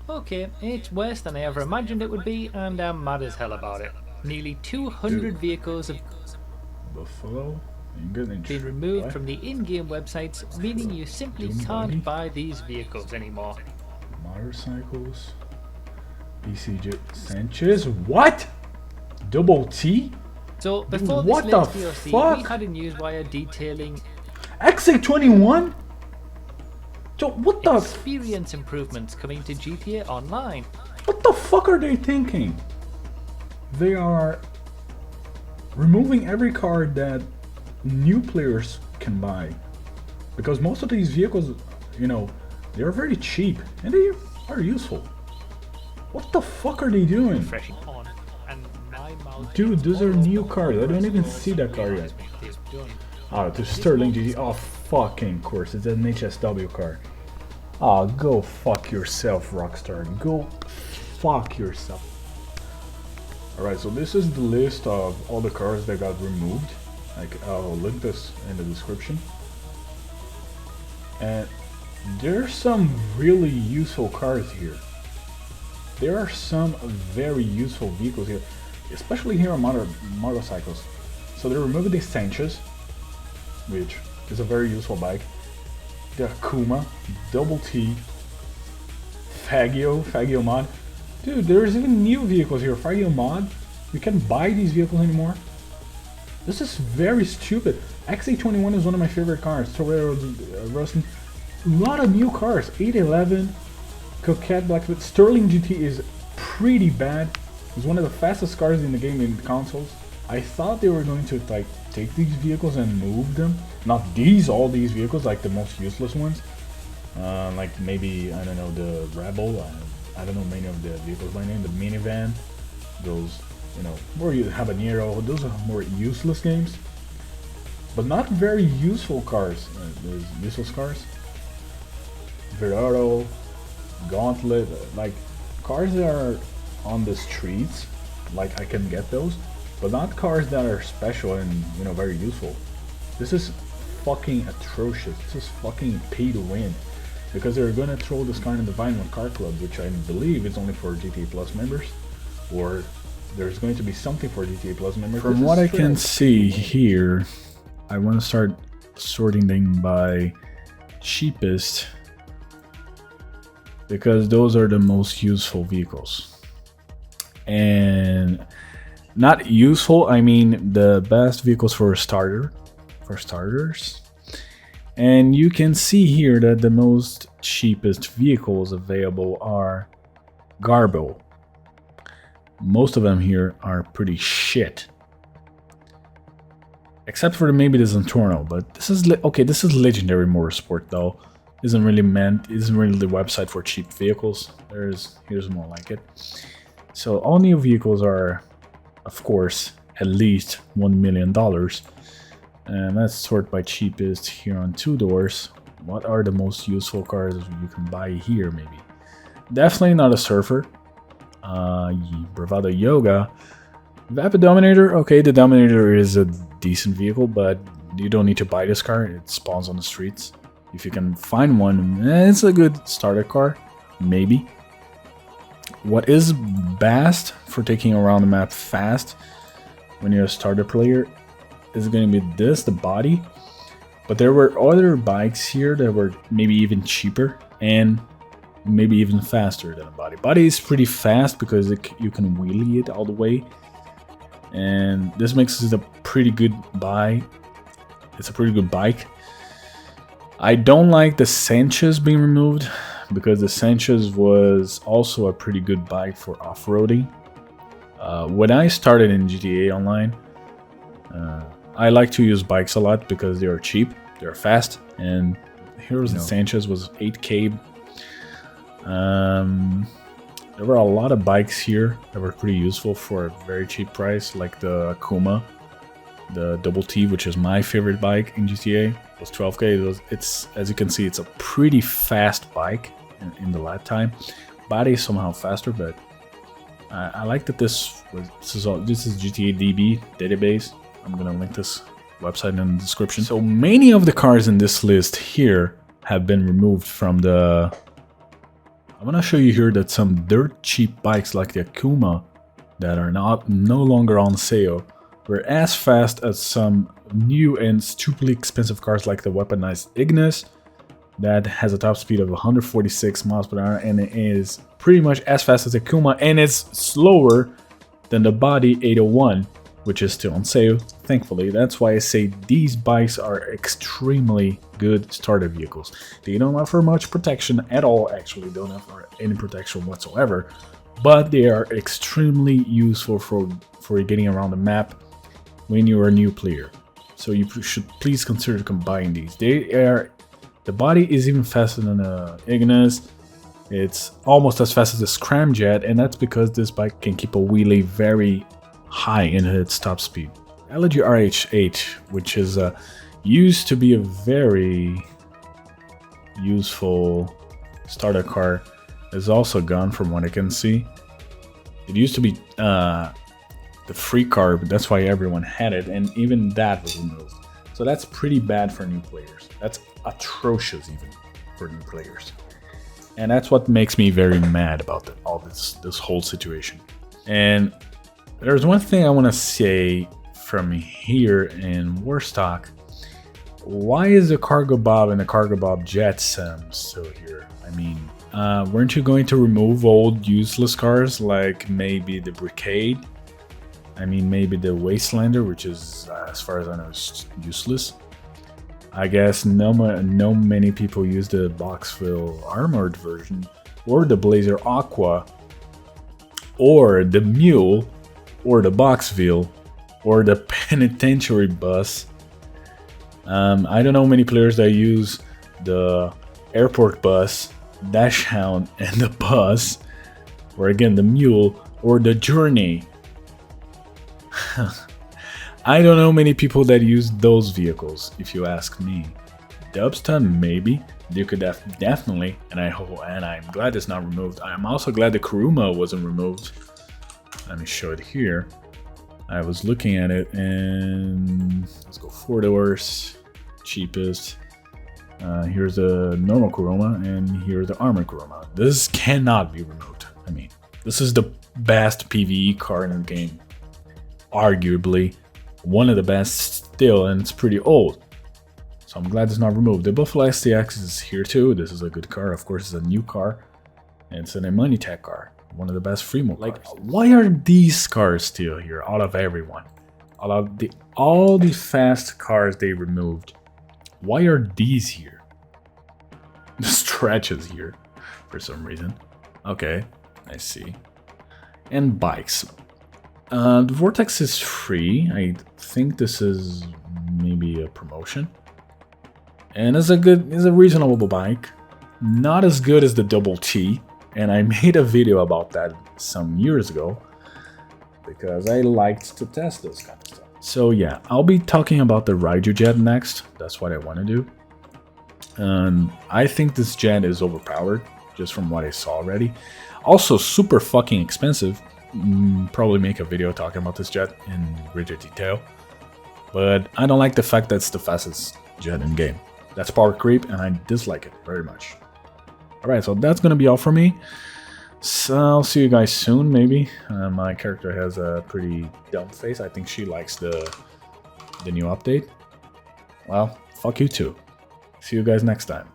Okay, it's worse than I ever imagined it would be, and I'm mad as hell about it. Nearly 200 Dude, vehicles have Buffalo? Ain't good in been removed what? from the in-game websites, meaning you simply Doom can't body? buy these vehicles anymore. Motorcycles? BCJ Sanchez? What? Double T? So, Dude, before this what the latest DLC, we fuck? had a newswire detailing XA21? Yo, experience improvements coming to GTA Online. what the fuck are they thinking? They are removing every car that new players can buy. Because most of these vehicles, you know, they are very cheap and they are useful. What the fuck are they doing? Refreshing on, and my mouth Dude, gets those are more new open cars. I whenever don't I even scroll see some that car yet. reenactment they've done. Ah, the This Sterling moment GT. Oh, fucking course. It's an HSW car. Ah, go fuck yourself, Rockstar. Go fuck yourself. Alright, so this is the list of all the cars that got removed. Like, I'll link this in the description. And there's some really useful cars here. There are some very useful vehicles here, especially here on motorcycles. So they removed the Sanchez, which is a very useful bike. The Akuma, Double T, Fagio mod. Dude, there's even new vehicles here. Fagio mod. You can't buy these vehicles anymore. This is very stupid. XA21 is one of my favorite cars. Torero Roasting. A lot of new cars. 811, Coquette Black. Sterling GT is pretty bad. It's one of the fastest cars in the game in the consoles. I thought they were going to like take these vehicles and move them. Not these, all these vehicles, like the most useless ones. Like maybe, I don't know, the Rebel. I don't know many of the vehicles by name. The minivan. Those, you know, more habanero. Those are more useless games. But not very useful cars. There's useless cars. Verado, Gauntlet, like cars that are on the streets, like I can get those, but not cars that are special and, you know, very useful. This is fucking atrocious. This is fucking pay to win, because they're gonna throw this car in the Vineland Car Club, which I believe is only for GTA Plus members, or there's going to be something for GTA Plus members. From what I can see here, I want to start sorting them by cheapest, because those are the most useful vehicles. And not useful, I mean the best vehicles for starters. And you can see here that the most cheapest vehicles available are Garbo. Most of them here are pretty shit. Except for maybe the Zentorno, but this is okay. This is Legendary Motorsport though. Isn't really the website for cheap vehicles. Here's more like it. So all new vehicles are, of course, at least $1 million. And let's sort by cheapest here on two doors. What are the most useful cars you can buy here? Maybe definitely not a Surfer. Bravado Yoga. Vapid Dominator. Okay, the Dominator is a decent vehicle, but you don't need to buy this car. It spawns on the streets. If you can find one, it's a good starter car, maybe. What is best for taking around the map fast when you're a starter player is going to be this, the body. But there were other bikes here that were maybe even cheaper and maybe even faster than a body. Body is pretty fast because you can wheelie it all the way. And this makes it a pretty good buy. It's a pretty good bike. I don't like the Sanchez being removed, because the Sanchez was also a pretty good bike for off-roading. When I started in GTA Online, I like to use bikes a lot because they are cheap, they're fast, and here's the Sanchez was 8K. There were a lot of bikes here that were pretty useful for a very cheap price, like the Akuma, the Double T, which is my favorite bike in GTA. Was 12K. It's, as you can see, it's a pretty fast bike in the lap time. Body is somehow faster, but I like that this is GTA DB database. I'm gonna link this website in the description. So many of the cars in this list here have been removed from the I'm gonna show you here that some dirt cheap bikes like the Akuma that are no longer on sale were as fast as some new and stupidly expensive cars like the weaponized Ignis that has a top speed of 146 miles per hour and it is pretty much as fast as the Akuma and it's slower than the Body 801, which is still on sale, thankfully. That's why I say these bikes are extremely good starter vehicles. They don't offer much protection at all, actually don't offer any protection whatsoever, but they are extremely useful for getting around the map when you're a new player. So you should please consider combining these. The Body is even faster than the Ignis. It's almost as fast as the Scramjet, and that's because this bike can keep a wheelie very high in its top speed. Elegy RH8, which is used to be a very useful starter car, is also gone from what I can see. It used to be the free car, but that's why everyone had it, and even that was removed. So that's pretty bad for new players. That's atrocious even for new players. And that's what makes me very mad about all this whole situation. And there's one thing I want to say from here in Warstock. Why is the Cargo Bob and the Cargo Bob Jet still here? I mean, weren't you going to remove old useless cars like maybe the Brigade? I mean, maybe the Wastelander, which is, as far as I know, is useless. I guess no many people use the Boxville armored version, or the Blazer Aqua, or the Mule, or the Boxville, or the Penitentiary Bus. I don't know many players that use the Airport Bus, Dash Hound, and the Bus, or again the Mule, or the Journey. I don't know many people that use those vehicles, if you ask me. Dubstun, maybe. You could definitely, and I'm glad it's not removed. I'm also glad the Kuruma wasn't removed. Let me show it here. I was looking at it, and let's go 4 doors, cheapest. Here's the normal Kuruma, and here's the armored Kuruma. This cannot be removed. I mean, this is the best PvE car in the game, arguably. One of the best still, and it's pretty old. So I'm glad it's not removed. The Buffalo STX is here too. This is a good car. Of course, it's a new car. And it's an money tech car. One of the best free mode cars. Why are these cars still here out of everyone? Out of all the fast cars they removed, why are these here? The Stretch is here for some reason. Okay, I see. And bikes. The Vortex is free. I think this is maybe a promotion. And it's a reasonable bike. Not as good as the Double T. And I made a video about that some years ago because I liked to test this kind of stuff. So yeah, I'll be talking about the Raiju Jet next. That's what I want to do. And I think this jet is overpowered just from what I saw already. Also super fucking expensive. Probably make a video talking about this jet in greater detail, but I don't like the fact that it's the fastest jet in game. That's power creep, and I dislike it very much. Alright, so that's gonna be all for me. So I'll see you guys soon, maybe. My character has a pretty dumb face. I think she likes the new update. Well, fuck you too. See you guys next time.